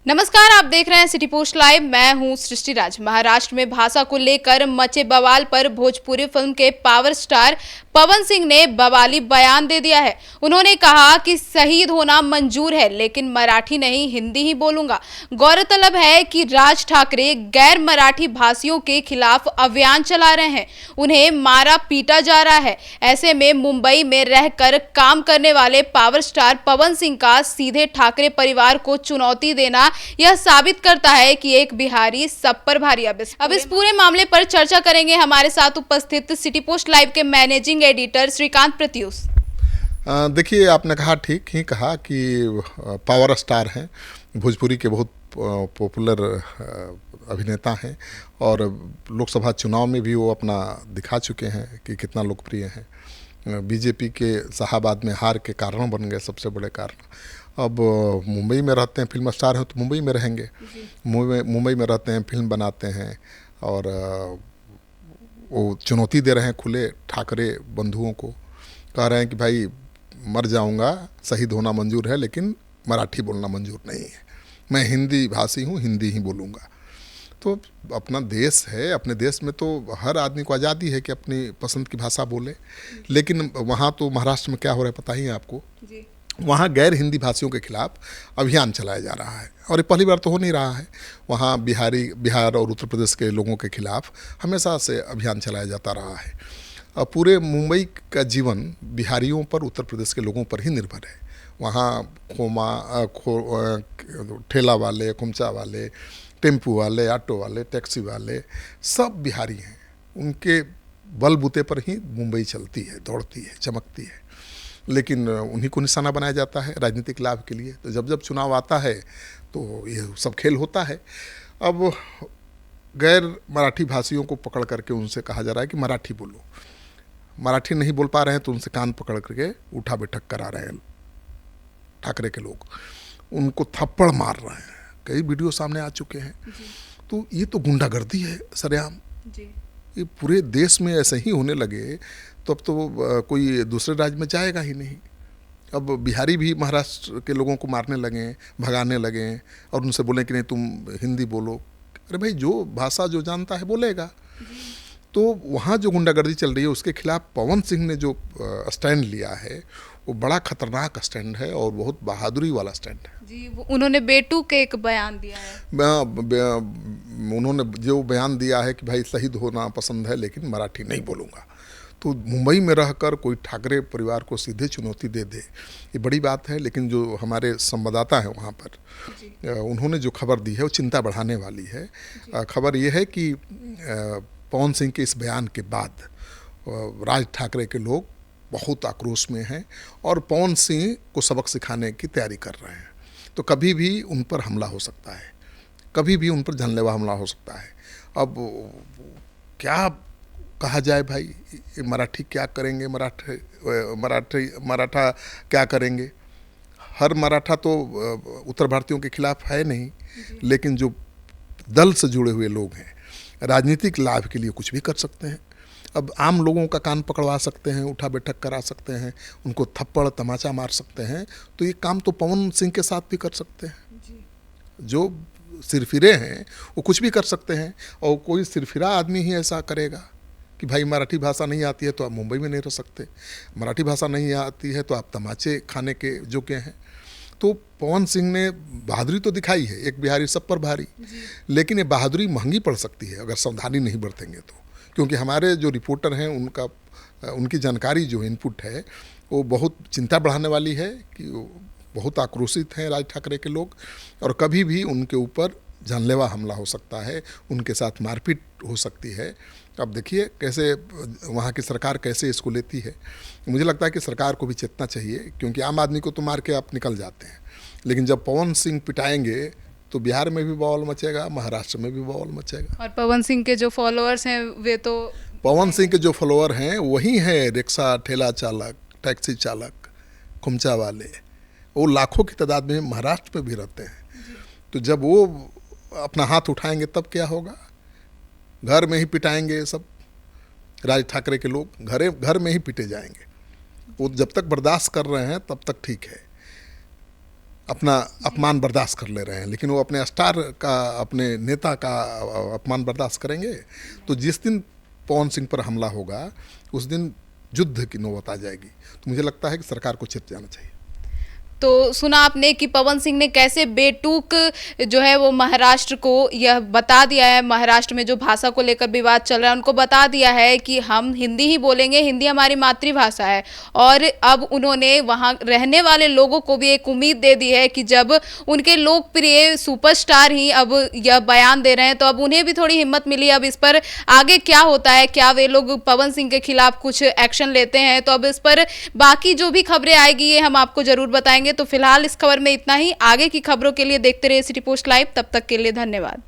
नमस्कार, आप देख रहे हैं सिटी पोस्ट लाइव। मैं हूं सृष्टि राज। महाराष्ट्र में भाषा को लेकर मचे बवाल पर भोजपुरी फिल्म के पावर स्टार पवन सिंह ने बवाली बयान दे दिया है। उन्होंने कहा कि शहीद होना मंजूर है, लेकिन मराठी नहीं, हिंदी ही बोलूंगा। गौरतलब है कि राज ठाकरे गैर मराठी भाषियों के खिलाफ अभियान चला रहे हैं। उन्हें मारा पीटा जा रहा है। ऐसे में मुंबई में रहकर काम करने वाले पावर स्टार पवन सिंह का सीधे ठाकरे परिवार को चुनौती देना यह साबित करता है कि एक बिहारी सब पर भारी। अब इस पूरे मामले पर चर्चा करेंगे हमारे साथ उपस्थित सिटी पोस्ट लाइव के मैनेजिंग एडिटर श्रीकांत प्रत्युष। देखिए, आपने कहा, ठीक ही कहा कि पावर स्टार हैं, भोजपुरी के बहुत पॉपुलर अभिनेता हैं और लोकसभा चुनाव में भी वो अपना दिखा चुके हैं कि कितना लोकप्रिय हैं। बीजेपी के शाहाबाद में हार के कारण बन गए सबसे बड़े कारण। अब मुंबई में रहते हैं, फिल्म स्टार हैं तो मुंबई में रहेंगे। मुंबई में रहते हैं, फिल्म बनाते हैं और वो चुनौती दे रहे हैं खुले ठाकरे बंधुओं को। कह रहे हैं कि भाई मर जाऊंगा, शहीद होना मंजूर है, लेकिन मराठी बोलना मंजूर नहीं है। मैं हिंदी भाषी हूँ, हिंदी ही बोलूँगा। तो अपना देश है, अपने देश में तो हर आदमी को आज़ादी है कि अपनी पसंद की भाषा बोले। लेकिन वहाँ तो महाराष्ट्र में क्या हो रहा है पता ही है आपको जी। वहाँ गैर हिंदी भाषियों के खिलाफ अभियान चलाया जा रहा है और ये पहली बार तो हो नहीं रहा है। वहाँ बिहार और उत्तर प्रदेश के लोगों के खिलाफ हमेशा से अभियान चलाया जाता रहा है। पूरे मुंबई का जीवन बिहारियों पर, उत्तर प्रदेश के लोगों पर ही निर्भर है। वहाँ ठेला वाले, खुमचा वाले, टेम्पू वाले, ऑटो वाले, टैक्सी वाले सब बिहारी हैं। उनके बलबूते पर ही मुंबई चलती है, दौड़ती है, चमकती है। लेकिन उन्हीं को निशाना बनाया जाता है राजनीतिक लाभ के लिए। तो जब जब चुनाव आता है तो ये सब खेल होता है। अब गैर मराठी भाषियों को पकड़ करके उनसे कहा जा रहा है कि मराठी बोलो। मराठी नहीं बोल पा रहे हैं तो उनसे कान पकड़ करके उठा बैठक करा रहे हैं ठाकरे के लोग। उनको थप्पड़ मार रहे हैं, कई वीडियो सामने आ चुके हैं। तो ये तो गुंडागर्दी है सरेआम। ये पूरे देश में ऐसे ही होने लगे तो अब तो कोई दूसरे राज्य में जाएगा ही नहीं। अब बिहारी भी महाराष्ट्र के लोगों को मारने लगे, भगाने लगे और उनसे बोले कि नहीं तुम हिंदी बोलो। अरे भाई, जो भाषा जो जानता है बोलेगा। तो वहाँ जो गुंडागर्दी चल रही है उसके खिलाफ पवन सिंह ने जो स्टैंड लिया है वो बड़ा खतरनाक स्टैंड है और बहुत बहादुरी वाला स्टैंड है जी। उन्होंने बेटू के एक बयान दिया है। उन्होंने जो बयान दिया है कि भाई शहीद होना पसंद है लेकिन मराठी नहीं बोलूँगा। तो मुंबई में रहकर कोई ठाकरे परिवार को सीधे चुनौती दे दे, ये बड़ी बात है। लेकिन जो हमारे संवाददाता हैं वहाँ पर उन्होंने जो खबर दी है वो चिंता बढ़ाने वाली है। खबर ये है कि पवन सिंह के इस बयान के बाद राज ठाकरे के लोग बहुत आक्रोश में हैं और पवन सिंह को सबक सिखाने की तैयारी कर रहे हैं। तो कभी भी उन पर हमला हो सकता है, कभी भी उन पर जानलेवा हमला हो सकता है। अब क्या कहा जाए भाई, मराठी क्या करेंगे, मराठा क्या करेंगे। हर मराठा तो उत्तर भारतीयों के खिलाफ है नहीं, लेकिन जो दल से जुड़े हुए लोग हैं राजनीतिक लाभ के लिए कुछ भी कर सकते हैं। अब आम लोगों का कान पकड़वा सकते हैं, उठा बैठक करा सकते हैं, उनको थप्पड़ तमाचा मार सकते हैं। तो ये काम तो पवन सिंह के साथ भी कर सकते हैं। जो सिरफिरे हैं वो कुछ भी कर सकते हैं और कोई सिरफिरा आदमी ही ऐसा करेगा कि भाई मराठी भाषा नहीं आती है तो आप मुंबई में नहीं रह सकते, मराठी भाषा नहीं आती है तो आप तमाचे खाने के योग्य हैं। तो पवन सिंह ने बहादुरी तो दिखाई है, एक बिहारी सब पर भारी। लेकिन ये बहादुरी महंगी पड़ सकती है अगर सावधानी नहीं बरतेंगे तो। क्योंकि हमारे जो रिपोर्टर हैं उनकी जानकारी जो इनपुट है वो बहुत चिंता बढ़ाने वाली है कि वो बहुत आक्रोशित हैं राज ठाकरे के लोग और कभी भी उनके ऊपर जानलेवा हमला हो सकता है, उनके साथ मारपीट हो सकती है। अब देखिए कैसे वहाँ की सरकार कैसे इसको लेती है। मुझे लगता है कि सरकार को भी चेतना चाहिए, क्योंकि आम आदमी को तो मार के आप निकल जाते हैं, लेकिन जब पवन सिंह पिटाएंगे तो बिहार में भी बवाल मचेगा, महाराष्ट्र में भी बवाल मचेगा। और पवन सिंह के जो फॉलोअर्स हैं वे तो पवन सिंह के जो फॉलोअर हैं वही हैं रिक्शा, ठेला चालक, टैक्सी चालक, खुमचा वाले। वो लाखों की तादाद में महाराष्ट्र में भी रहते हैं। तो जब वो अपना हाथ उठाएंगे तब क्या होगा। घर में ही पिटाएंगे सब राज ठाकरे के लोग, घर में ही पिटे जाएंगे। वो जब तक बर्दाश्त कर रहे हैं तब तक ठीक है। अपना अपमान बर्दाश्त कर ले रहे हैं, लेकिन वो अपने स्टार का, अपने नेता का अपमान बर्दाश्त करेंगे तो जिस दिन पवन सिंह पर हमला होगा उस दिन युद्ध की नौबत आ जाएगी। तो मुझे लगता है कि सरकार को चेत जाना चाहिए। तो सुना आपने कि पवन सिंह ने कैसे बेटूक जो है वो महाराष्ट्र को यह बता दिया है, महाराष्ट्र में जो भाषा को लेकर विवाद चल रहा है उनको बता दिया है कि हम हिंदी ही बोलेंगे, हिंदी हमारी मातृभाषा है। और अब उन्होंने वहाँ रहने वाले लोगों को भी एक उम्मीद दे दी है कि जब उनके लोकप्रिय सुपरस्टार ही अब यह बयान दे रहे हैं तो अब उन्हें भी थोड़ी हिम्मत मिली। अब इस पर आगे क्या होता है, क्या वे लोग पवन सिंह के खिलाफ कुछ एक्शन लेते हैं, तो अब इस पर बाकी जो भी खबरें आएगी ये हम आपको जरूर बताएंगे। तो फिलहाल इस खबर में इतना ही। आगे की खबरों के लिए देखते रहिए सिटी पोस्ट लाइव। तब तक के लिए धन्यवाद।